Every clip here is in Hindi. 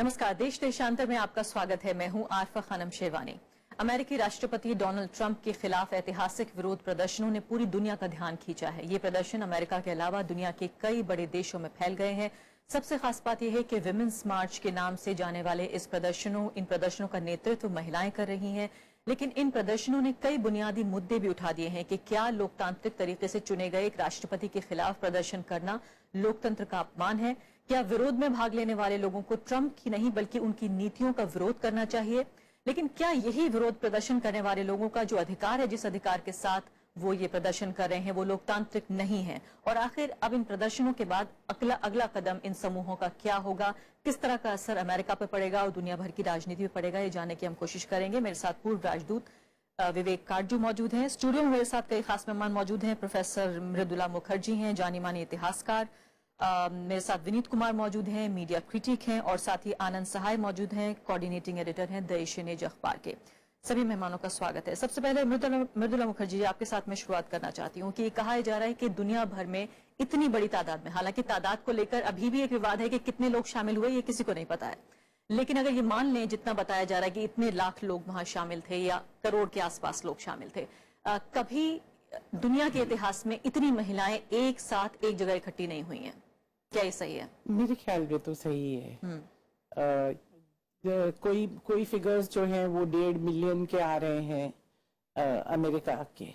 नमस्कार, देश देशांतर में आपका स्वागत है। मैं हूं आरफा खानम शेरवानी। अमेरिकी राष्ट्रपति डोनाल्ड ट्रंप के खिलाफ ऐतिहासिक विरोध प्रदर्शनों ने पूरी दुनिया का ध्यान खींचा है। ये प्रदर्शन अमेरिका के अलावा दुनिया के कई बड़े देशों में फैल गए हैं। सबसे खास बात यह है कि विमेंस मार्च के नाम से जाने वाले इन प्रदर्शनों का नेतृत्व महिलाएं कर रही हैं। लेकिन इन प्रदर्शनों ने कई बुनियादी मुद्दे भी उठा दिए हैं कि क्या लोकतांत्रिक तरीके से चुने गए एक राष्ट्रपति के खिलाफ प्रदर्शन करना लोकतंत्र का अपमान है? क्या विरोध में भाग लेने वाले लोगों को ट्रंप की नहीं बल्कि उनकी नीतियों का विरोध करना चाहिए? लेकिन क्या यही विरोध प्रदर्शन करने वाले लोगों का जो अधिकार है, जिस अधिकार के साथ वो ये प्रदर्शन कर रहे हैं, वो लोकतांत्रिक नहीं है? और आखिर अब इन प्रदर्शनों के बाद अगला कदम इन समूहों का क्या होगा? किस तरह का असर अमेरिका पर पड़ेगा और दुनिया भर की राजनीति पर पड़ेगा, ये जानने की हम कोशिश करेंगे। मेरे साथ पूर्व राजदूत विवेक काटजू मौजूद हैं। स्टूडियो में मेरे साथ कई खास मेहमान मौजूद हैं। प्रोफेसर मृदुला मुखर्जी हैं, जानी मानी इतिहासकार। मेरे साथ विनीत कुमार मौजूद हैं, मीडिया क्रिटिक हैं, और साथ ही आनंद सहाय मौजूद हैं, कोऑर्डिनेटिंग एडिटर हैं द एशियन एज अखबार के। सभी मेहमानों का स्वागत है। सबसे पहले मृदुला मुखर्जी जी, आपके साथ मैं शुरुआत करना चाहती हूँ कि कहा जा रहा है कि दुनिया भर में इतनी बड़ी तादाद में, हालांकि तादाद को लेकर अभी भी एक विवाद है कि कितने लोग शामिल हुए, ये किसी को नहीं पता है, लेकिन अगर ये मान लें जितना बताया जा रहा है कि इतने लाख लोग वहां शामिल थे या करोड़ के आसपास लोग शामिल थे, कभी दुनिया के इतिहास में इतनी महिलाएं एक साथ एक जगह इकट्ठी नहीं हुई हैं। क्या ये सही है? मेरे ख्याल में तो सही है। कोई फिगर्स जो हैं वो 1.5 मिलियन के आ रहे हैं अमेरिका के।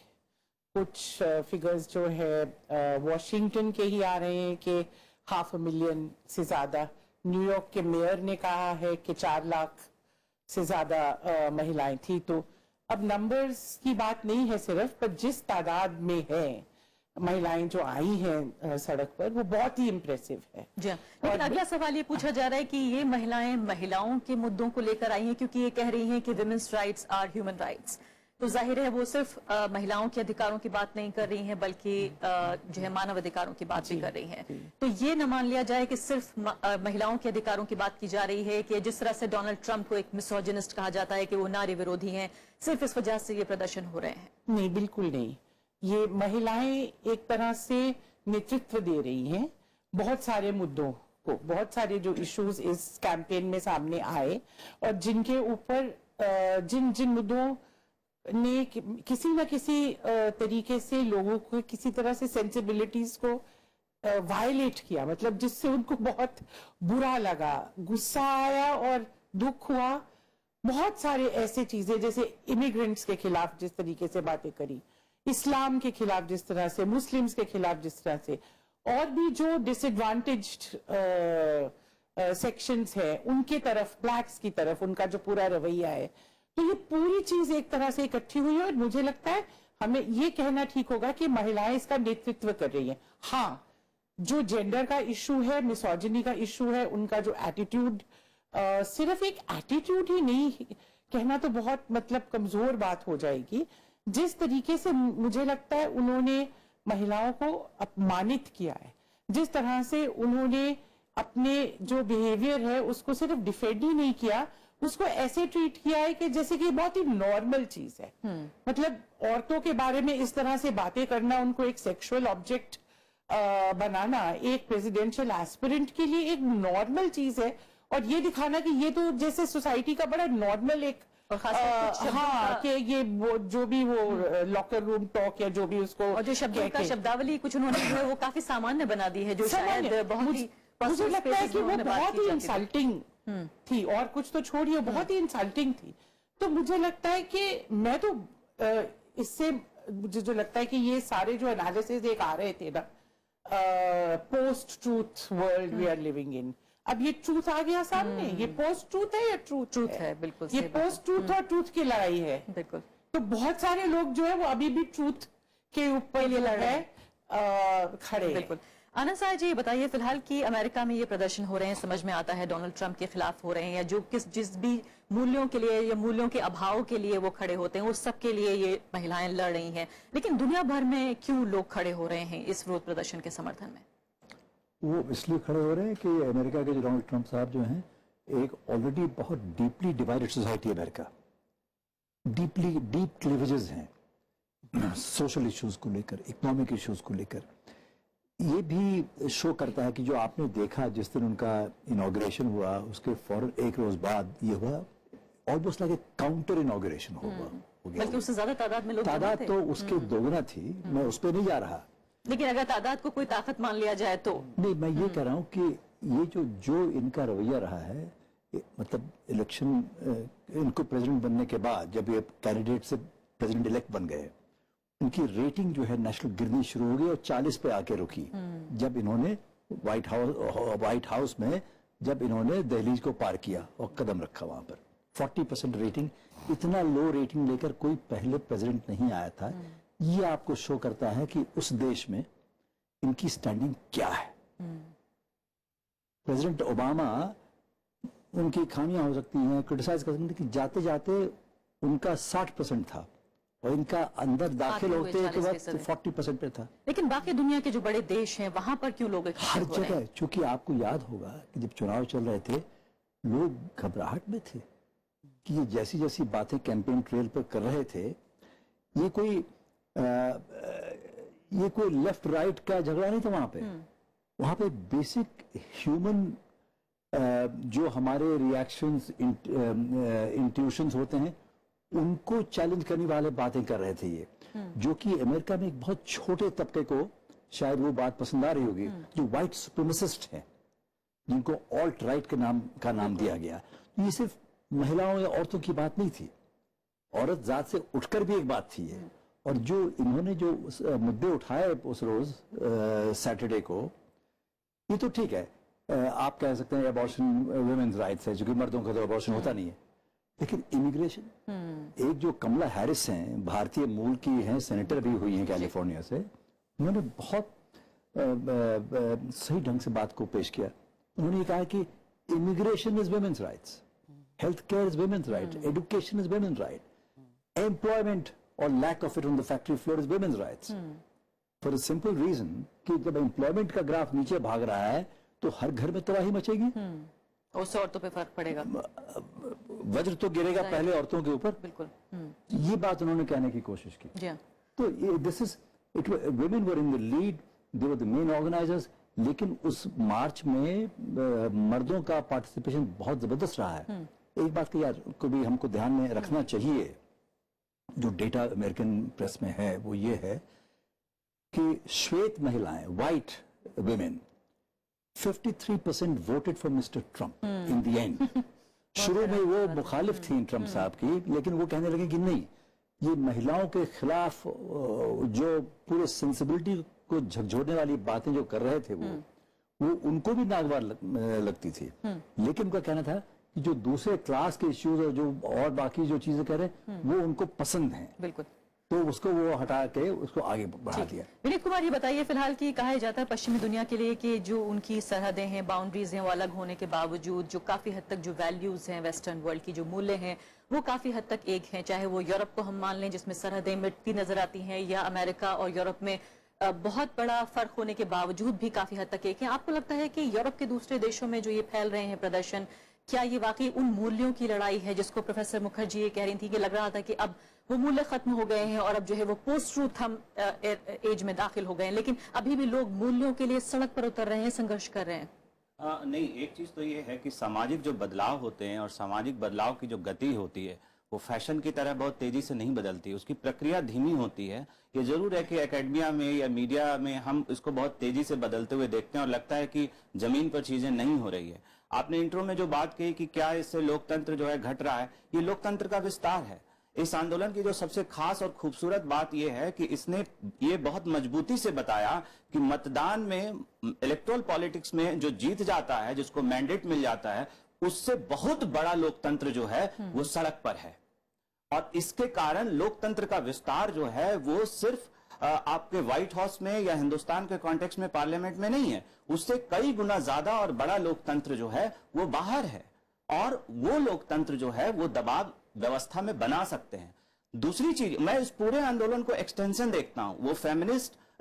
कुछ फिगर्स जो है वॉशिंगटन के ही आ रहे हैं कि 500,000 से ज्यादा। न्यूयॉर्क के मेयर ने कहा है कि 4 लाख से ज्यादा महिलाएं थी। तो अब नंबर्स की बात नहीं है सिर्फ, पर जिस तादाद में है महिलाएं जो आई हैं सड़क पर, वो बहुत ही इम्प्रेसिव है। लेकिन अगला सवाल ये पूछा जा रहा है कि ये महिलाएं महिलाओं के मुद्दों को लेकर आई हैं, क्योंकि ये कह रही हैं कि women's rights are human rights. तो जाहिर है वो सिर्फ महिलाओं के अधिकारों की बात नहीं कर रही हैं, बल्कि जो है मानव अधिकारों की बात भी कर रही हैं। तो ये न मान लिया जाए कि सिर्फ महिलाओं के अधिकारों की बात की जा रही है, कि जिस तरह से डोनाल्ड ट्रंप को एक मिसोजिनिस्ट कहा जाता है कि वो नारी विरोधी हैं, सिर्फ इस वजह से ये प्रदर्शन हो रहे हैं। नहीं, बिल्कुल नहीं। ये महिलाएं एक तरह से नेतृत्व दे रही हैं बहुत सारे मुद्दों को। बहुत सारे जो इश्यूज इस कैंपेन में सामने आए और जिनके ऊपर जिन मुद्दों ने किसी न किसी तरीके से लोगों को किसी तरह से सेंसिबिलिटीज को वायलेट किया, मतलब जिससे उनको बहुत बुरा लगा, गुस्सा आया और दुख हुआ। बहुत सारे ऐसे चीजें, जैसे इमिग्रेंट्स के खिलाफ जिस तरीके से बातें करी, इस्लाम के खिलाफ जिस तरह से, मुस्लिम्स के खिलाफ जिस तरह से, और भी जो डिसएडवांटेज्ड सेक्शंस हैं उनके तरफ, ब्लैक्स की तरफ उनका जो पूरा रवैया है, तो ये पूरी चीज एक तरह से इकट्ठी हुई है। और मुझे लगता है हमें ये कहना ठीक होगा कि महिलाएं इसका नेतृत्व कर रही हैं। हाँ, जो जेंडर का इशू है, मिसोजिनी का इशू है, उनका जो एटीट्यूड, सिर्फ एक एटीट्यूड ही नहीं कहना तो बहुत मतलब कमजोर बात हो जाएगी। जिस तरीके से मुझे लगता है उन्होंने महिलाओं को अपमानित किया है, जिस तरह से उन्होंने अपने जो बिहेवियर है उसको सिर्फ डिफेंड ही नहीं किया, उसको ऐसे ट्रीट किया है कि जैसे कि बहुत ही नॉर्मल चीज है। मतलब औरतों के बारे में इस तरह से बातें करना, उनको एक सेक्सुअल ऑब्जेक्ट बनाना एक प्रेसिडेंशियल एस्पिरेंट के लिए एक नॉर्मल चीज है। और ये दिखाना कि ये तो जैसे सोसाइटी का बड़ा नॉर्मल एक हाँ, कि ये वो जो भी वो लॉकर रूम टॉक या जो भी उसको, और जो शब्दावली कुछ उन्होंने वो काफी सामान्य बना दी है, जो शायद बहुत ही, मुझे लगता है कि वो बहुत ही इंसल्टिंग थी, और कुछ तो छोड़िए, बहुत ही इंसल्टिंग थी। तो मुझे लगता है कि मैं तो इससे मुझे जो लगता है कि ये सारे जो एनालिसिस एक आ रहे थे ना, post truth world we are living in, अब ये ट्रूथ आ गया सामने। ये पोस्ट ट्रूथ है या ट्रूथ है? बिल्कुल, ये पोस्ट ट्रूथ और ट्रूथ की लड़ाई है। बिल्कुल। तो बहुत सारे लोग जो है वो अभी भी ट्रूथ के ऊपर ये लड़ाई खड़े। बिल्कुल। आनंद साहब जी, बताइए, फिलहाल की अमेरिका में ये प्रदर्शन हो रहे हैं, समझ में आता है डोनाल्ड ट्रंप के खिलाफ हो रहे हैं, या जो जिस भी मूल्यों के लिए या मूल्यों के अभाव के लिए वो खड़े होते हैं, उस सब के लिए ये महिलाएं लड़ रही हैं। लेकिन दुनिया भर में क्यों लोग खड़े हो रहे हैं इस विरोध प्रदर्शन के समर्थन में? वो इसलिए खड़े हो रहे हैं कि अमेरिका के जो डोनाल्ड ट्रंप साहब जो हैं, एक ऑलरेडी बहुत deeply divided society America, deep cleavages हैं सोशल इश्यूज को लेकर, इकोनॉमिक इश्यूज को लेकर। ये भी शो करता है कि जो आपने देखा जिस दिन उनका इनॉग्रेशन हुआ उसके फौरन एक रोज बाद ये हुआ ऑलमोस्ट लाइक काउंटर इनॉग्रेशन हो गया। बल्कि उससे ज्यादा तादाद में लोग जमा तादाद थे। तो उसके दोगुना थी, मैं उस पर नहीं जा रहा। लेकिन अगर तादाद को कोई ताकत मान लिया जाए तो नहीं, मैं ये कह रहा हूँ कि ये जो इनका रवैया रहा है, मतलब इलेक्शन इनको प्रेसिडेंट बनने के बाद जब ये कैंडिडेट से प्रेसिडेंट इलेक्ट बन गए, उनकी रेटिंग जो है नेशनल गिरनी शुरू हो गई और 40 पे आके रुकी जब इन्होंने व्हाइट हाउस में जब इन्होंने दहलीज को पार किया और कदम रखा वहां पर। 40% रेटिंग, इतना लो रेटिंग लेकर कोई पहले प्रेसिडेंट नहीं आया था। ये आपको शो करता है कि उस देश में इनकी स्टैंडिंग क्या है। प्रेसिडेंट ओबामा, उनकी खामियां हो सकती हैं, क्रिटिसाइज कर सकते हैं, कि जाते जाते उनका 60% था और इनका अंदर दाखिल आते हुए होते के बाद 40% 40% पे था। लेकिन बाकी दुनिया के जो बड़े देश हैं वहां पर क्यों लोग हर इकट्ठे हो रहे हैं? जगह, चूंकि आपको याद होगा कि जब चुनाव चल रहे थे लोग घबराहट में थे कि ये जैसी जैसी बातें कैंपेन ट्रेल पर कर रहे थे, ये कोई लेफ्ट राइट का झगड़ा नहीं था वहां पे बेसिक ह्यूमन जो हमारे रिएक्शंस, इंट्यूशंस होते हैं, उनको चैलेंज करने वाले बातें कर रहे थे ये, जो कि अमेरिका में एक बहुत छोटे तबके को शायद वो बात पसंद आ रही होगी, जो व्हाइट सुप्रीमेसिस्ट हैं, जिनको ऑल्ट राइट के नाम दिया गया। ये सिर्फ महिलाओं या औरतों की बात नहीं थी, औरत जात से उठकर भी एक बात थी ये। और जो इन्होंने जो मुद्दे उठाए उस रोज सैटरडे को, ये तो ठीक है, आप कह सकते हैं अबॉर्शन वुमेन्स राइट्स है, क्योंकि मर्दों का तो अबॉर्शन होता नहीं है। लेकिन इमिग्रेशन, एक जो कमला हैरिस हैं, भारतीय मूल की हैं, सेनेटर भी हुई हैं कैलिफोर्निया से, उन्होंने बहुत सही ढंग से बात को पेश किया। उन्होंने कहा कि immigration is women's rights, health care is women's right, education is women's right, employment और lack of it on the factory floor is women's rights. For a simple reason कि जब एम्प्लॉयमेंट का ग्राफ नीचे भाग रहा है तो हर घर में तबाही मचेगी, उससे औरतों पे फर्क पड़ेगा। वज्र तो गिरेगा पहले औरतों के ऊपर। बिल्कुल। ये बात उन्होंने कहने की कोशिश की। जी हाँ। तो this is it, women were in the lead, they were the main organisers. लेकिन उस मार्च में मर्दों का पार्टिसिपेशन बहुत जबरदस्त रहा है। एक बात की यार को भी हमको ध्यान में रखना चाहिए, जो डेटा अमेरिकन प्रेस में है वो ये है कि श्वेत महिलाएं, white women, 53% voted for mister Trump in the end. शुरू में वो मुखालिफ थी ट्रंप साहब की, लेकिन वो कहने लगे कि नहीं, ये महिलाओं के खिलाफ जो पूरे सेंसिबिलिटी को झकझोरने वाली बातें जो कर रहे थे वो उनको भी नागवार लगती थी। लेकिन उनका कहना था कि जो दूसरे क्लास के इश्यूज और बाकी जो चीजें कह रहे हैं वो उनको पसंद हैं, बिल्कुल। तो उसको वो हटा के उसको आगे बढ़ा दिया। विनीत कुमार, ये बताइए, फिलहाल की कहा जाता है पश्चिमी दुनिया के लिए कि जो उनकी सरहदें हैं, बाउंड्रीज हैं, वो अलग होने के बावजूद जो काफी हद तक जो वैल्यूज हैं, वेस्टर्न वर्ल्ड की जो मूल्य हैं, वो काफी हद तक एक हैं। चाहे वो यूरोप को हम मान लें जिसमें सरहदें मिटती नजर आती हैं, या अमेरिका और यूरोप में बहुत बड़ा फर्क होने के बावजूद भी काफी हद तक एक है। आपको लगता है कि यूरोप के दूसरे देशों में जो ये फैल रहे हैं प्रदर्शन, क्या ये वाकई उन मूल्यों की लड़ाई है जिसको प्रोफेसर मुखर्जी ये कह रही थी कि लग रहा था कि अब वो मूल्य खत्म हो गए हैं और अब जो है वो पोस्ट ट्रूथ हम एज में दाखिल हो गए हैं, लेकिन अभी भी लोग मूल्यों के लिए सड़क पर उतर रहे हैं, संघर्ष कर रहे हैं? नहीं, एक चीज तो ये है कि सामाजिक जो बदलाव होते हैं और सामाजिक बदलाव की जो गति होती है वो फैशन की तरह बहुत तेजी से नहीं बदलती, उसकी प्रक्रिया धीमी होती है। ये जरूर है कि एकेडमिया में या मीडिया में हम इसको बहुत तेजी से बदलते हुए देखते हैं और लगता है कि जमीन पर चीजें नहीं हो रही है। आपने इंट्रो में जो बात कही कि क्या इससे लोकतंत्र जो है घट रहा है, ये लोकतंत्र का विस्तार है। इस आंदोलन की जो सबसे खास और खूबसूरत बात यह है कि इसने ये बहुत मजबूती से बताया कि मतदान में, इलेक्टोरल पॉलिटिक्स में जो जीत जाता है, जिसको मैंडेट मिल जाता है, उससे बहुत बड़ा लोकतंत्र जो है वो सड़क पर है। और इसके कारण लोकतंत्र का विस्तार जो है वो सिर्फ आपके व्हाइट हाउस में या हिंदुस्तान के कॉन्टेक्स्ट में, पार्लियामेंट में नहीं है, उससे कई गुना ज्यादा और बड़ा लोकतंत्र जो है वो बाहर है। और वो लोकतंत्र जो है वो दबाव व्यवस्था में बना सकते हैं। दूसरी चीज, मैं इस पूरे आंदोलन को एक्सटेंशन देखता हूं, वो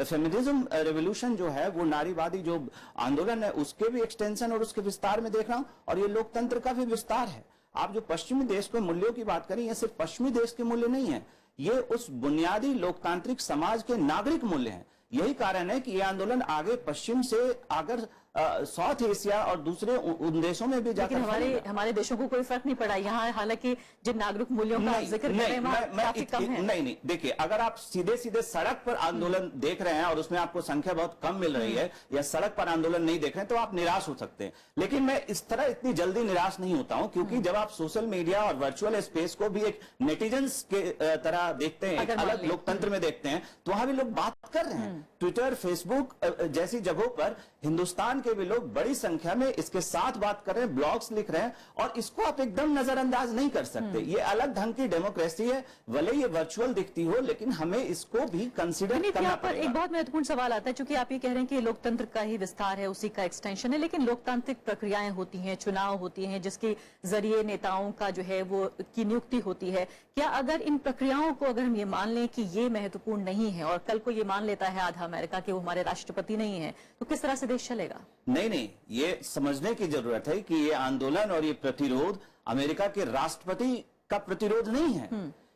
फेमिनिज्म रेवोल्यूशन जो है, वो नारीवादी जो आंदोलन है उसके भी एक्सटेंशन और उसके विस्तार में देख रहा हूं, और ये लोकतंत्र का भी विस्तार है। आप जो पश्चिमी देश के मूल्यों की बात करें, ये सिर्फ पश्चिमी देश के मूल्य नहीं है, ये उस बुनियादी लोकतांत्रिक समाज के नागरिक मूल्य हैं। यही कारण है कि ये आंदोलन आगे पश्चिम से अगर साउथ एशिया और दूसरे उन देशों में भी जाकर लेकिन हमारे देशों को कोई फर्क नहीं पड़ा यहाँ, हालांकि जिन नागरिक मूल्यों का जिक्र कर रहे हैं वहाँ काफी कम है। नहीं, देखिए, अगर आप सीधे सीधे सड़क पर आंदोलन देख रहे हैं और उसमें आपको संख्या बहुत कम मिल रही है, या सड़क पर आंदोलन नहीं देख रहे हैं, तो आप निराश हो सकते हैं। लेकिन मैं इस तरह इतनी जल्दी निराश नहीं होता हूं, क्योंकि जब आप सोशल मीडिया और वर्चुअल स्पेस को भी एक नेटिजन्स के तरह देखते हैं, एक अलग लोकतंत्र में देखते हैं, तो वहां भी लोग बात कर रहे हैं। ट्विटर, फेसबुक जैसी जगहों पर हिंदुस्तान के भी लोग बड़ी संख्या में इसके साथ बात कर रहे हैं, ब्लॉग्स लिख रहे हैं, और इसको आप एकदम नजरअंदाज नहीं कर सकते। ये अलग ढंग की डेमोक्रेसी है, भले ये वर्चुअल दिखती हो, लेकिन हमें इसको भी कंसीडर करना पड़ेगा। एक बहुत महत्वपूर्ण सवाल आता है, क्योंकि आप ये कह रहे हैं कि लोकतंत्र का ही विस्तार है, उसी का एक्सटेंशन है, लेकिन लोकतांत्रिक प्रक्रियाएं होती हैं, चुनाव होती हैं, जिसके जरिए नेताओं का जो है वो की नियुक्ति होती है। क्या अगर इन प्रक्रियाओं को अगर हम ये मान लें कि ये महत्वपूर्ण नहीं है, और कल को ये मान लेता है आधा अमेरिका कि वो हमारे राष्ट्रपति नहीं है, तो किस तरह से देश चलेगा? नहीं, ये समझने की जरूरत है कि ये आंदोलन और ये प्रतिरोध अमेरिका के राष्ट्रपति का प्रतिरोध नहीं है,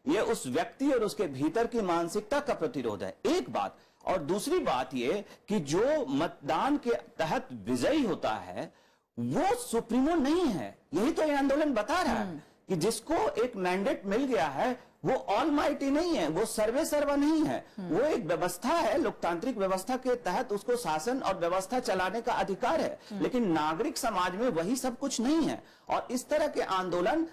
ये उस व्यक्ति और उसके भीतर की मानसिकता का प्रतिरोध है, एक बात। और दूसरी बात ये कि जो मतदान के तहत विजयी होता है वो सुप्रीमो नहीं है। यही तो ये आंदोलन बता रहा है कि जिसको एक मैंडेट मिल गया है वो ऑलमाइटी नहीं है, वो सर्वे सर्वा नहीं है, वो एक व्यवस्था है, लोकतांत्रिक व्यवस्था के तहत उसको शासन और व्यवस्था चलाने का अधिकार है। लेकिन नागरिक समाज में वही सब कुछ नहीं है। और इस तरह के आंदोलन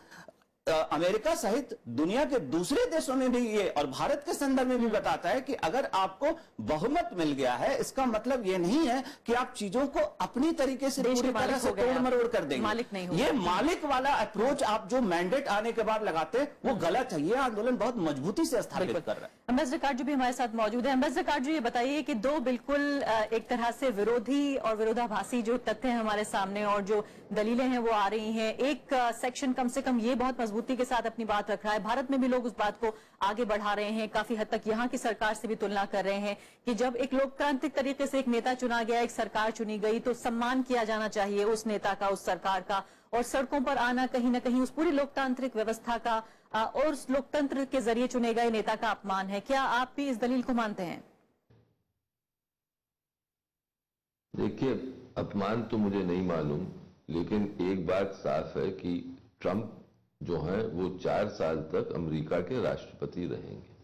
अमेरिका सहित दुनिया के दूसरे देशों में भी ये, और भारत के संदर्भ में भी बताता है कि अगर आपको बहुमत मिल गया है, इसका मतलब ये नहीं है कि आप चीजों को अपनी तरीके से पूरी तरह से तोड़ मरोड़ कर देंगे। मालिक नहीं ये मालिक वाला अप्रोच आप जो मैंडेट आने के बाद लगाते हैं वो गलत है। ये आंदोलन बहुत मजबूती से स्थापित कर रहा है। अम्बेसडर काटजू भी हमारे साथ मौजूद है। अम्बेसडर काटजू, ये बताइए कि दो बिल्कुल एक तरह से विरोधी और विरोधाभासी जो तथ्य हैं हमारे सामने और जो दलीलें हैं वो आ रही हैं। एक सेक्शन कम से कम ये बहुत मजबूती के साथ अपनी बात रख रहा है, भारत में भी लोग उस बात को आगे बढ़ा रहे हैं, काफी हद तक यहाँ की सरकार से भी तुलना कर रहे हैं कि जब एक लोकतांत्रिक तरीके से एक नेता चुना गया, एक सरकार चुनी गई, तो सम्मान किया जाना चाहिए उस नेता का, उस सरकार का, और सड़कों पर आना कहीं ना कहीं उस पूरी लोकतांत्रिक व्यवस्था का और उस लोकतंत्र के जरिए चुने गए नेता का अपमान है। क्या आप भी इस दलील को मानते हैं? देखिए, अपमान तो मुझे नहीं मालूम, लेकिन एक बात साफ है कि ट्रंप जो है वो 4 साल तक अमेरिका के राष्ट्रपति रहेंगे,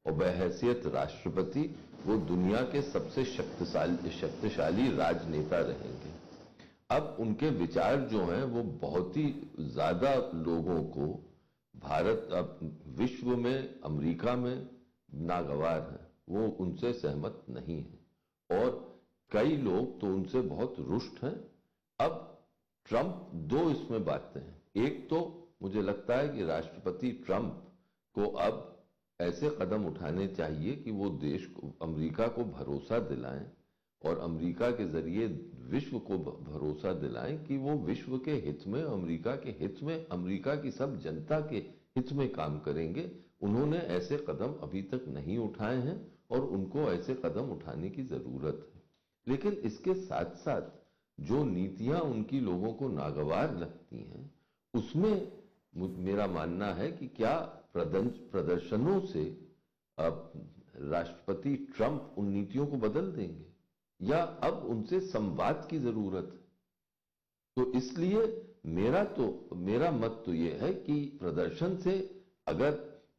और बहैसियत राष्ट्रपति वो दुनिया के सबसे शक्तिशाली राजनेता रहेंगे। अब उनके विचार जो हैं वो बहुत ही ज्यादा लोगों को भारत, अब विश्व में, अमेरिका में नागवार है, वो उनसे सहमत नहीं है, और कई लोग तो उनसे बहुत रुष्ट हैं। अब ट्रंप दो इसमें बातें हैं। एक तो मुझे लगता है कि राष्ट्रपति ट्रंप को अब ऐसे कदम उठाने चाहिए कि वो देश को, अमेरिका को भरोसा दिलाएं, और अमेरिका के जरिए विश्व को भरोसा दिलाएं कि वो विश्व के हित में, अमेरिका के हित में, अमेरिका की सब जनता के हित में काम करेंगे। उन्होंने ऐसे कदम अभी तक नहीं उठाए हैं और उनको ऐसे कदम उठाने की जरूरत है। लेकिन इसके साथ साथ जो नीतियां उनकी लोगों को नागवार लगती हैं, उसमें मेरा मानना है कि क्या प्रदर्शनों से राष्ट्रपति ट्रंप उन नीतियों को बदल देंगे, या अब उनसे संवाद की जरूरत है। तो इसलिए मेरा मत तो ये है कि प्रदर्शन से, अगर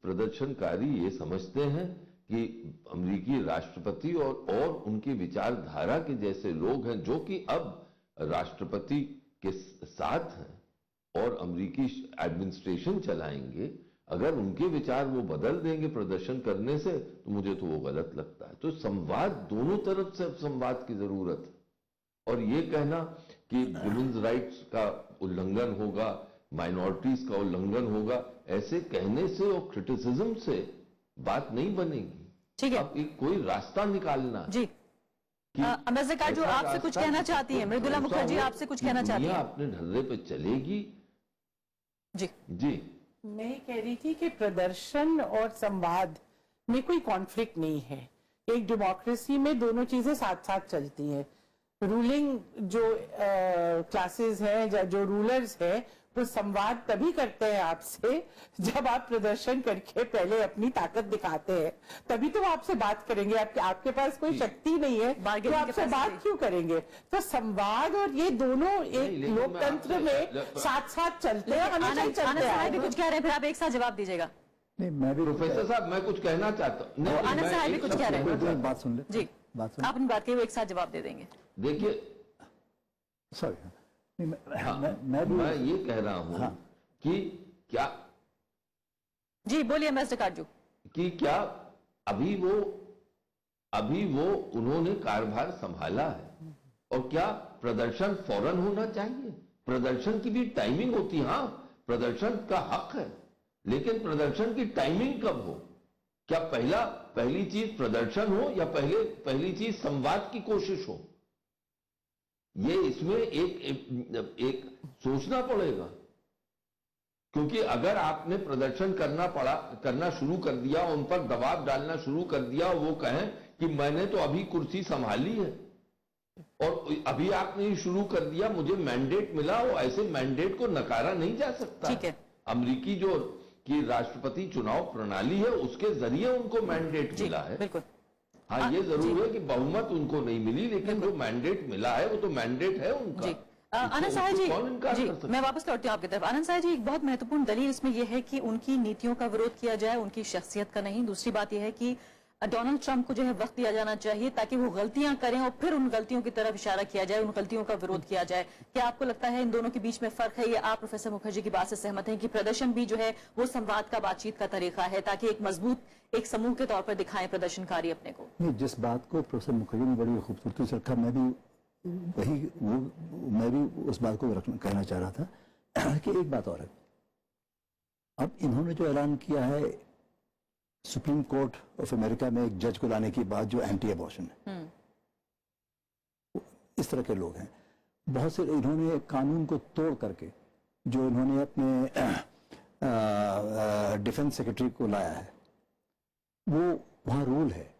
प्रदर्शनकारी ये समझते हैं कि अमेरिकी राष्ट्रपति और उनकी विचारधारा के जैसे लोग हैं जो कि अब राष्ट्रपति के साथ हैं और अमेरिकी एडमिनिस्ट्रेशन चलाएंगे, अगर उनके विचार वो बदल देंगे प्रदर्शन करने से, तो मुझे तो वो गलत लगता है। तो संवाद, दोनों तरफ से संवाद की जरूरत है। और ये कहना कि वुमेन्स राइट्स का उल्लंघन होगा, माइनॉरिटीज का उल्लंघन होगा, ऐसे कहने से और क्रिटिसिज्म से बात नहीं बनेगी। ठीक है, अब एक कोई रास्ता निकालना जी। अम्बेसडर काटजू, आपसे कुछ कहना चाहती है मृदुला मुखर्जी, आपसे कुछ कहना चाहती है? अपने ढर्रे पे चलेगी। जी जी, मैं कह रही थी कि प्रदर्शन और संवाद में कोई कॉन्फ्लिक्ट नहीं है। एक डेमोक्रेसी में दोनों चीजें साथ साथ चलती हैं। रूलिंग जो क्लासेस हैं, जो रूलर्स हैं, वो संवाद तभी करते हैं आपसे जब आप प्रदर्शन करके पहले अपनी ताकत दिखाते हैं, तभी तो वो आपसे बात करेंगे। आपके पास कोई शक्ति नहीं है तो Bargaining आपसे capacity। बात क्यों करेंगे? तो संवाद और ये दोनों एक लेकिन मैं लोकतंत्र आपसे- में साथ साथ चलते हैं, हमेशा ही आनंद चलते साहब भी हैं। कुछ कह रहे हैं, फिर आप एक साथ जवाब दीजिएगा। नहीं, मैं भी प्रोफेसर साहब मैं कुछ कहना चाहता हूँ। नहीं, आनंद मैं साहब भी एक कुछ शब्द कह रहे हैं। कहना चाहता हूँ। बात सुन ले, जी, बात सुन। आप अपनी बात की वो एक साथ जवाब दे देंगे। देखिए सॉरी, हाँ, मैं भी मैं ये कह रहा हूँ हाँ। कि क्या जी बोलिए मिस्टर काजू। अभी वो उन्होंने कार्यभार संभाला है और क्या प्रदर्शन फौरन होना चाहिए? प्रदर्शन की भी टाइमिंग होती है। हाँ, प्रदर्शन का हक है, लेकिन प्रदर्शन की टाइमिंग कब हो? क्या पहली चीज प्रदर्शन हो या पहली चीज संवाद की कोशिश हो? ये इसमें एक सोचना पड़ेगा, क्योंकि अगर आपने प्रदर्शन करना शुरू कर दिया, उन पर दबाव डालना शुरू कर दिया, वो कहें कि मैंने तो अभी कुर्सी संभाली है और अभी आपने ये शुरू कर दिया, मुझे मैंडेट मिला, और ऐसे मैंडेट को नकारा नहीं जा सकता। ठीक है। अमेरिकी जो की राष्ट्रपति चुनाव प्रणाली है, उसके जरिए उनको मैंडेट जी मिला है। बिल्कुल। हाँ, ये जरूर है कि बहुमत उनको नहीं मिली, लेकिन जो मैंडेट मिला है वो तो मैंडेट है उनका। जी आनंद साहब जी, कौन इनकार जी कर सकता है? मैं वापस लौटती हूँ आपकी तरफ। आनंद साहब जी, एक बहुत महत्वपूर्ण दलील इसमें यह है कि उनकी नीतियों का विरोध किया जाए, उनकी शख्सियत का नहीं। दूसरी बात यह है कि डोनाल्ड ट्रंप को जो है वक्त दिया जाना चाहिए ताकि वो गलतियां करें और फिर उन गलतियों की तरफ इशारा किया जाए, उन गलतियों का विरोध किया जाए। क्या आपको लगता है इन दोनों के बीच में फर्क है? ये आप प्रोफेसर मुखर्जी की बात से सहमत हैं कि प्रदर्शन भी जो है वो संवाद का, बातचीत का तरीका है ताकि एक मजबूत एक समूह के तौर पर दिखाएं प्रदर्शनकारी अपने को? नहीं, जिस बात को प्रोफेसर मुखर्जी ने बड़ी खूबसूरती से रखा, मैं भी उस बात को कहना चाह रहा था कि एक बात और है। अब इन्होंने जो ऐलान किया है सुप्रीम कोर्ट ऑफ अमेरिका में एक जज को लाने के बाद, जो एंटी अबॉर्शन है, इस तरह के लोग हैं बहुत से। इन्होंने कानून को तोड़ करके जो इन्होंने अपने डिफेंस सेक्रेटरी को लाया है, वो वहाँ रूल है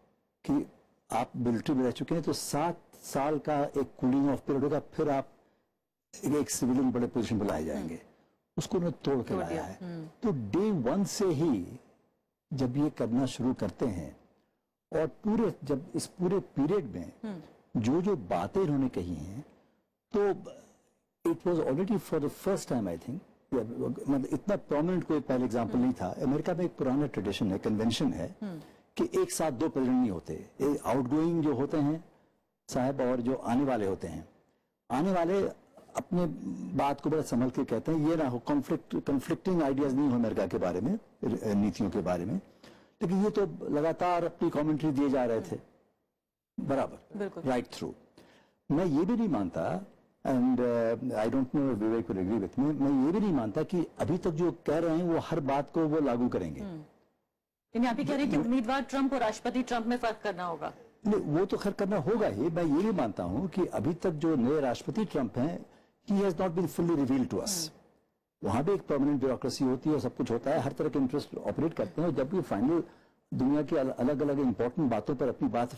कि आप मिलिट्री में रह चुके हैं तो 7 साल का एक कूलिंग ऑफ पीरियड होगा, फिर आप एक सिविलियन बड़े पोजीशन पर लाए जाएंगे। उसको उन्होंने तोड़ के लाया है। तो डे 1 से ही जब ये करना शुरू करते हैं और जब इस पूरे पीरियड में जो बातें इन्होंने कही हैं, तो it was already for the first time I think, मतलब इतना प्रोमिनेंट कोई पहले एग्जांपल नहीं था। अमेरिका में एक पुराना ट्रेडिशन है, कन्वेंशन है कि एक साथ 2 प्रेसिडेंट नहीं होते। आउटगोइंग जो होते हैं साहब और जो आने वाले होते हैं, आने वाले अपने बात को बड़ा संभल के कहते हैं, ये ना हो कंफ्लिक्टिंग आइडियाज नहीं हो अमेरिका के बारे में, नीतियों के बारे में। लेकिन ये तो लगातार अपनी कमेंट्री दिए जा रहे थे बराबर राइट थ्रू। मैं ये भी नहीं मानता, and I don't know Vivek will agree with me, मैं ये भी नहीं मानता कि अभी तक जो कह रहे हैं वो हर बात को वो लागू करेंगे। यानी आप ये कह रहे हैं कि उम्मीदवार ट्रंप और राष्ट्रपति ट्रंप में फर्क करना होगा? नहीं, वो तो खैर करना होगा ही। मैं ये भी मानता हूं कि अभी तक जो नए राष्ट्रपति ट्रंप हैं, he has not been fully revealed to us. वहां भी एक परमानेंट ब्यूरोक्रेसी होती है और सब कुछ होता है, हर तरह के इंटरेस्ट ऑपरेट करते हैं, और जब भी फाइनल दुनिया की अलग अलग इंपॉर्टेंट बातों पर अपनी बात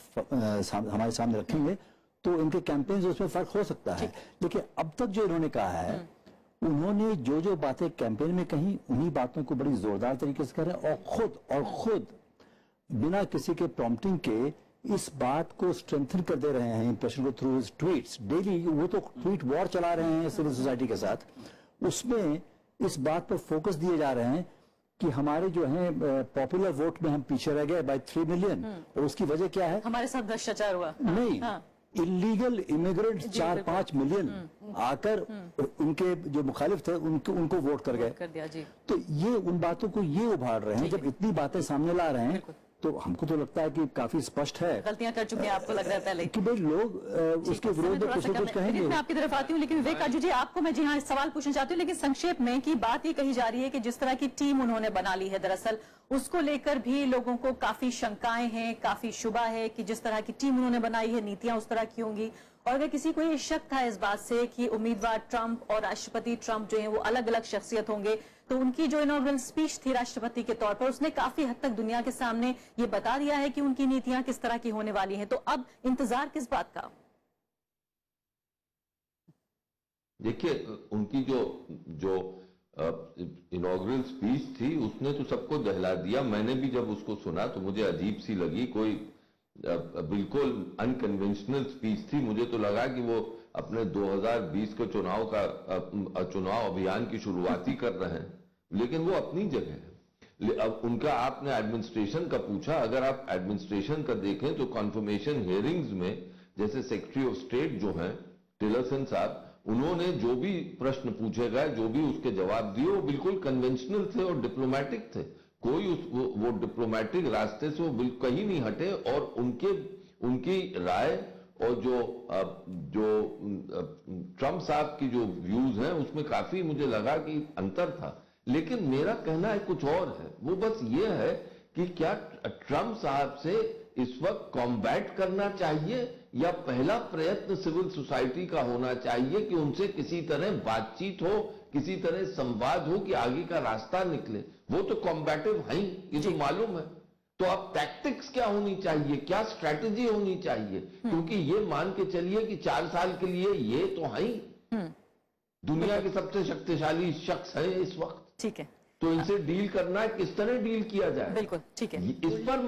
हमारे सामने रखेंगे तो इनके कैंपेन्स उसमें फर्क हो सकता है। लेकिन अब तक जो इन्होंने कहा है, उन्होंने जो बातें कैंपेन में कही, उन्हीं बातों को बड़ी जोरदार तरीके से कर रहे हैं, और खुद बिना किसी के प्रॉम्प्टिंग के इस बात को स्ट्रेंथन कर दे रहे हैं इंप्रेशन को थ्रू हिज ट्वीट्स डेली। वो तो ट्वीट वॉर चला रहे हैं सिविल सोसाइटी के साथ, उसमें इस बात पर फोकस दिए जा रहे हैं कि हमारे जो है पॉपुलर वोट में हम पीछे रह गए बाय 3 मिलियन, और उसकी वजह क्या है? हमारे साथ भ्रष्टाचार हुआ। नहीं, इलीगल इमिग्रेंट 4-5 मिलियन आकर उनके जो मुखालिफ थे उनको वोट कर गए। कर दिया जी। तो ये उन बातों को ये उभार रहे हैं। जब इतनी बातें सामने ला रहे हैं तो हमको तो लगता है कि काफी स्पष्ट है गलतियां कर चुके हैं, आपको लग रहा है पहले कि भाई लोग उसके विरोध में कुछ न कुछ कहेंगे। मैं आपकी तरफ आती हूँ, लेकिन विवेक काजू जी आपको मैं जी हाँ सवाल पूछना चाहती हूँ, लेकिन संक्षेप में कि बात ये कही जा रही है कि जिस तरह की टीम उन्होंने बना ली है, दरअसल उसको लेकर भी लोगों को काफी शंकाएं हैं, काफी शुबा है कि जिस तरह की टीम उन्होंने बनाई है, नीतियां उस तरह की होंगी। और अगर किसी को ये शक था इस बात से कि उम्मीदवार ट्रंप और राष्ट्रपति ट्रंप जो है वो अलग अलग शख्सियत होंगे, तो उनकी जो इनॉग्रेशन स्पीच थी राष्ट्रपति के तौर पर, उसने काफी हद तक दुनिया के सामने ये बता दिया है कि उनकी नीतियां किस तरह की होने वाली हैं। तो अब इंतजार किस बात का? देखिए, उनकी जो इनॉग्रल स्पीच थी, उसने तो सबको दहला दिया। मैंने भी जब उसको सुना तो मुझे अजीब सी लगी, कोई बिल्कुल अनकन्वेंशनल स्पीच थी। मुझे तो लगा कि वो अपने 2020 के चुनाव अभियान की शुरुआत ही कर रहे हैं, लेकिन वो अपनी जगह है। अब उनका आपने एडमिनिस्ट्रेशन का पूछा, अगर आप एडमिनिस्ट्रेशन का देखें तो कॉन्फर्मेशन हियरिंग्स में जैसे सेक्रेटरी ऑफ स्टेट जो हैं टिलरसन साहब, उन्होंने जो भी प्रश्न पूछे गए, जो भी उसके जवाब दिए, वो बिल्कुल कन्वेंशनल थे और डिप्लोमेटिक थे। कोई वो डिप्लोमेटिक रास्ते से वो कहीं नहीं हटे, और उनकी राय और जो ट्रंप साहब की जो व्यूज हैं उसमें काफी मुझे लगा कि अंतर था। लेकिन मेरा कहना है कुछ और है, वो बस ये है कि क्या ट्रंप साहब से इस वक्त कॉम्बैट करना चाहिए, या पहला प्रयत्न सिविल सोसाइटी का होना चाहिए कि उनसे किसी तरह बातचीत हो, किसी तरह संवाद हो कि आगे का रास्ता निकले। वो तो कॉम्बैटिव है ही, ये तो मालूम है। तो अब टैक्टिक्स क्या होनी चाहिए, क्या स्ट्रैटेजी होनी चाहिए, क्योंकि ये मान के चलिए कि 4 साल के लिए ये तो है ही दुनिया के सबसे शक्तिशाली शख्स है इस वक्त। ठीक है, तो इनसे डील करना है, किस तरह डील किया जाए। बिल्कुल ठीक है। इस पर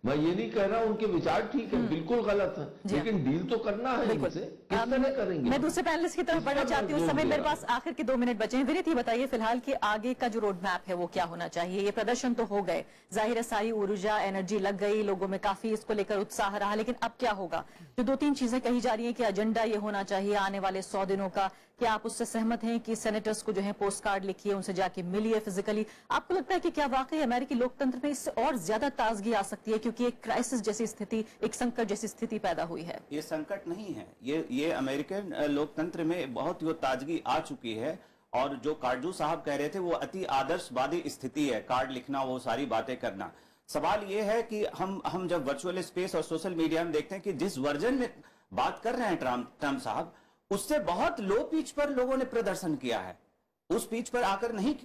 मैं ये नहीं कह रहा उनके विचार ठीक है, बिल्कुल गलत है, लेकिन डील तो करना है इनसे। किस तरह करेंगे? मैं दूसरे पैनलिस्ट की तरफ बढ़ना चाहती हूँ। समय मेरे पास आखिर के 2 मिनट बचे हैं। विनीत, ये बताइए फिलहाल कि आगे का जो रोड मैप है वो क्या होना चाहिए? ये प्रदर्शन तो हो गए, जाहिर है सारी ऊर्जा एनर्जी लग गई, लोगों में काफी इसको लेकर उत्साह रहा, लेकिन अब क्या होगा? जो 2-3 चीजें कही जा रही है कि एजेंडा ये होना चाहिए आने वाले 100 दिनों का, क्या आप उससे सहमत हैं कि सेनेटर्स को जो है पोस्ट कार्ड लिखिए, उनसे जाके मिलिए फिजिकली? आपको लगता है कि क्या वाकई अमेरिकी लोकतंत्र में इससे और ज्यादा ताजगी आ सकती है, क्योंकि एक क्राइसिस जैसी स्थिति, एक संकट जैसी स्थिति पैदा हुई है? ये संकट नहीं है, ये अमेरिकन लोकतंत्र में बहुत ही ताजगी आ चुकी है। और जो कारजू साहब कह रहे थे वो अति आदर्शवादी स्थिति है, कार्ड लिखना, वो सारी बातें करना। सवाल ये है कि हम जब वर्चुअल स्पेस और सोशल मीडिया में देखते हैं कि जिस वर्जन में बात कर रहे हैं ट्रंप साहब, उससे बहुत लो पिच पर लोगों ने प्रदर्शन किया है। उस पिच पर आकर नहीं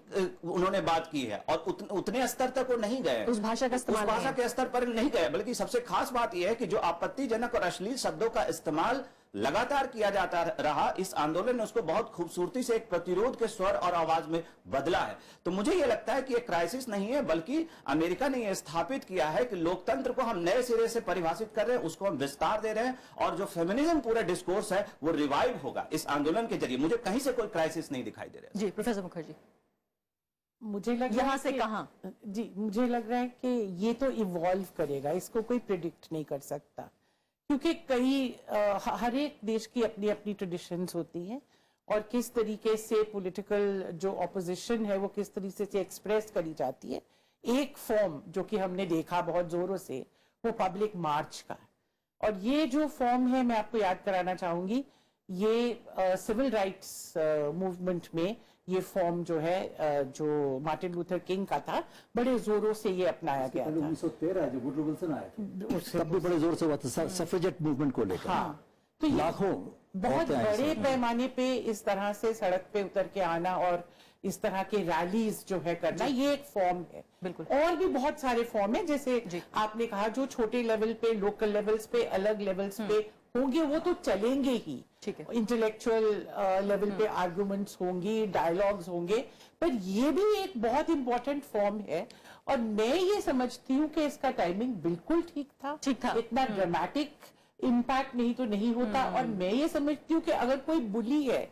उन्होंने बात की है, और उतने स्तर तक वो नहीं गए, उस भाषा का इस्तेमाल, उस भाषा के स्तर पर नहीं गए। बल्कि सबसे खास बात यह है कि जो आपत्तिजनक और अश्लील शब्दों का इस्तेमाल लगातार किया जाता रहा, इस आंदोलन ने उसको बहुत खूबसूरती से एक प्रतिरोध के स्वर और आवाज में बदला है। तो मुझे यह लगता है कि एक क्राइसिस नहीं है, बल्कि अमेरिका ने यह स्थापित किया है कि लोकतंत्र को हम नए सिरे से परिभाषित कर रहे हैं, उसको हम विस्तार दे रहे हैं, और जो फेमिनिज्म पूरा डिस्कोर्स है वो रिवाइव होगा इस आंदोलन के जरिए। मुझे कहीं से कोई क्राइसिस नहीं दिखाई दे रहा। जी प्रोफेसर मुखर्जी, मुझे लग रहा यहाँ है से कहाँ? जी, मुझे लग रहा है कि ये तो इवॉल्व करेगा, इसको कोई प्रिडिक्ट नहीं कर सकता, क्योंकि हर एक देश की अपनी अपनी ट्रेडिशंस होती हैं, और किस तरीके से पॉलिटिकल जो ऑपोजिशन है वो किस तरीके से एक्सप्रेस करी जाती है। एक फॉर्म जो कि हमने देखा बहुत जोरों से, वो पब्लिक मार्च का, और ये जो फॉर्म है मैं आपको याद कराना चाहूंगी, ये सिविल राइट्स मूवमेंट में ये फॉर्म जो है जो मार्टिन लूथर किंग का था, बड़े जोरों से ये अपनाया गया था। 1913 जो वुडरो विल्सन आया था, तब भी बड़े जोर से हुआ था सफरेजेट मूवमेंट को लेकर। हाँ, तो लाखों बहुत बड़े पैमाने पे इस तरह से सड़क पे उतर के आना और इस तरह के रैलीज जो है करना, ये एक फॉर्म है। बिल्कुल, और भी बहुत सारे फॉर्म है, जैसे आपने कहा जो छोटे लेवल पे, लोकल लेवल्स पे, अलग लेवल्स पे होंगे, वो तो चलेंगे ही। ठीक है, इंटेलेक्चुअल लेवल पे आर्गुमेंट्स होंगी, डायलॉग्स होंगे, पर ये भी एक बहुत इंपॉर्टेंट फॉर्म है, और मैं ये समझती हूँ कि इसका टाइमिंग बिल्कुल ठीक था। इतना ड्रामेटिक इम्पैक्ट नहीं तो नहीं होता, और मैं ये समझती हूँ कि अगर कोई बुली है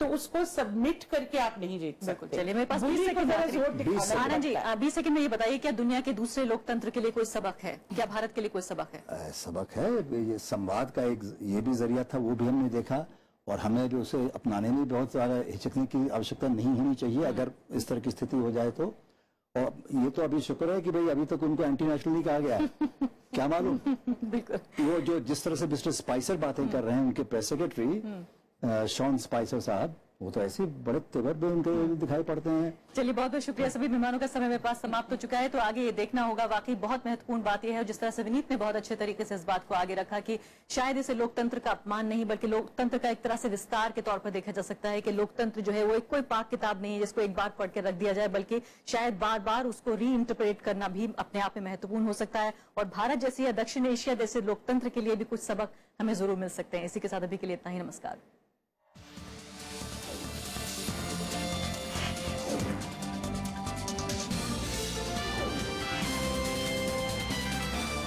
तो उसको सबमिट करके आप नहीं जीत सकते। चलिए, मेरे पास 20 सेकंड आनंद जी, 20 सेकंड में ये बताइए, क्या दुनिया के दूसरे लोकतंत्र के लिए कोई सबक है? क्या भारत के लिए कोई सबक है? सबक है, ये संवाद का एक ये भी जरिया था, वो भी हमने देखा, और हमें भी उसे अपनाने में बहुत ज्यादा हिचकने की आवश्यकता नहीं होनी चाहिए अगर इस तरह की स्थिति हो जाए तो। और ये तो अभी शुक्र है कि भाई अभी तक उनको एंटी नेशनल नहीं कहा गया है। क्या मालूम वो जो जिस तरह से मिस्टर स्पाइसर बातें कर रहे हैं, उनके प्रेस सेक्रेटरी शॉन स्पाइसर साहब, वो तो ऐसे बड़े तेवर भी उनके दिखाई पड़ते हैं। चलिए, बहुत बहुत शुक्रिया सभी मेहमानों का। समय मेरे पास समाप्त हो चुका है, तो आगे ये देखना होगा। वाकई बहुत महत्वपूर्ण बात यह है, जिस तरह से विनीत ने बहुत अच्छे तरीके से इस बात को आगे रखा कि शायद इसे लोकतंत्र का अपमान नहीं, बल्कि लोकतंत्र का एक तरह से विस्तार के तौर पर देखा जा सकता है कि लोकतंत्र जो है वो एक कोई पाक किताब नहीं है जिसको एक बार पढ़ के रख दिया जाए, बल्कि शायद बार बार उसको री इंटरप्रेट करना भी अपने आप में महत्वपूर्ण हो सकता है। और भारत जैसी या दक्षिण एशिया जैसे लोकतंत्र के लिए भी कुछ सबक हमें जरूर मिल सकते हैं। इसी के साथ अभी के लिए इतना ही, नमस्कार।